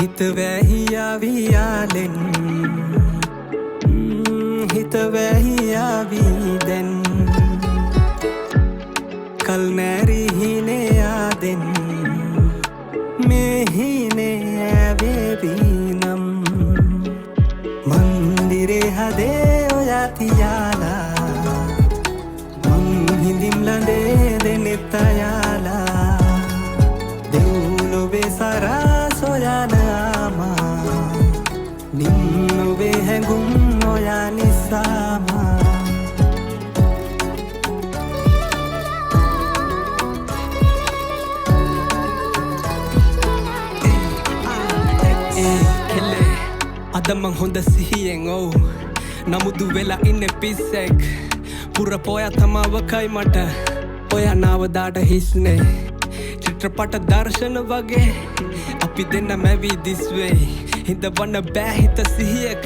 හිත වැහියාවියාලෙන් හිත වැහියාවී දැන් කල් නැරිහිනේ ආදෙන් මෙහිනේ ඇවේවී නම් මන්දිරේ හදේ ඔයා තියාලා මං හිඳිම් ලඳේ දෙනෙත් අයාලා දෙව්ලොවේ සරා සොයනාමා නිම්නොවේ හැඟුම් ඔයා නිසාමා අද මං හොඳ සිහියෙන් ඔව් නමුදු වෙලා ඉන්නේ පිස්සෙක් පුර පොයා තමාවකයි මට ඔයා නාවදාට හිස්නේ චිත්‍රපට දර්ශන වගේ අපි දෙන්න මැවී දිස්වෙයි හිතවන්න බෑ හිත සිහියක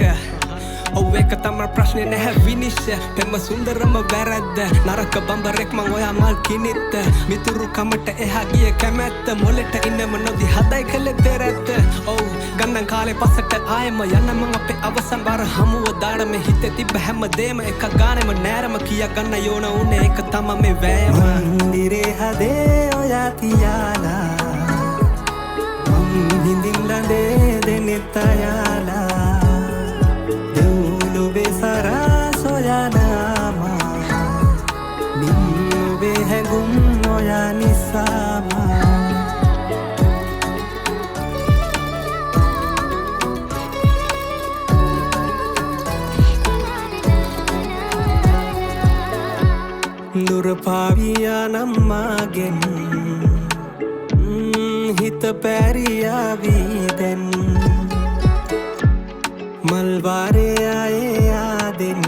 ඔව් ඒක තමයි ප්‍රශ්නේ නැහැ විනිශ්චය පෙම සුන්දරම වැරද්ද නරක බඹරෙක් මං ඔයා මල් කිනිත්ත මිතුරු කමට එහා ගිය කැමැත්ත මොලෙට ඉන්නම නොදි හදයි කළේ දෙරැත්ත ඔව් ගන්නන් කාලේ පස්සට ආයෙම යන්න මං අපේ අවසන් බාර හමුව දාන මේ හිතේ තිබ්බ හැමදේම එක ගානෙම නෑරම කියා ගන්න යෝන උනේ ඒක තමයි මේ වෑයම මන්දිරේ හදේ ඔයා තියාලා මං හිඳින් ලඳේ දෙනෙත් අයාලා දෙව්ලොවේ සරා සොයනාමා නිම්නොවේ හැඟුම් ඔයා නිසාමා දුර පාවියා නම්මාගෙන් හිත පැරියාවී දැන් මල්වාරේ ආයේ ආදෙන්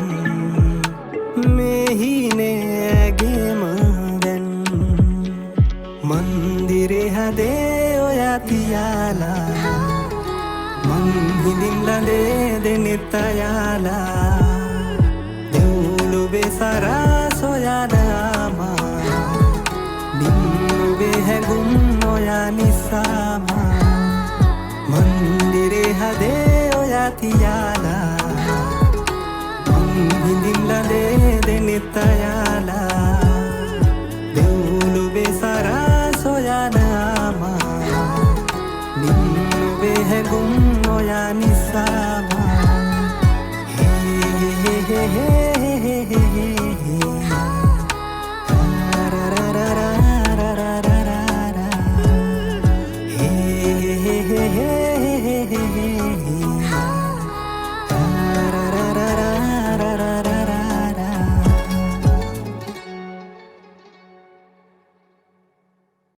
මෙහිනේ ඇගේම දැන් මන්දිරේ හදේ ඔයා තියාලා මං හිඳින් ලඳේ දෙනෙත් අයාලා දෙව්ලොවේ සරා සොයනාමා නිම්නොවේ හැඟුම් ඔයා නිසාමා මන්දිරේ හදේ ඔයා තියාලා මං හිඳින් ලඳේ දෙනෙත් අයාලා දෙව්ලොවේ සරා සොයනාමා නිම්නොවේ හැඟුම් ඔයා නිසාමා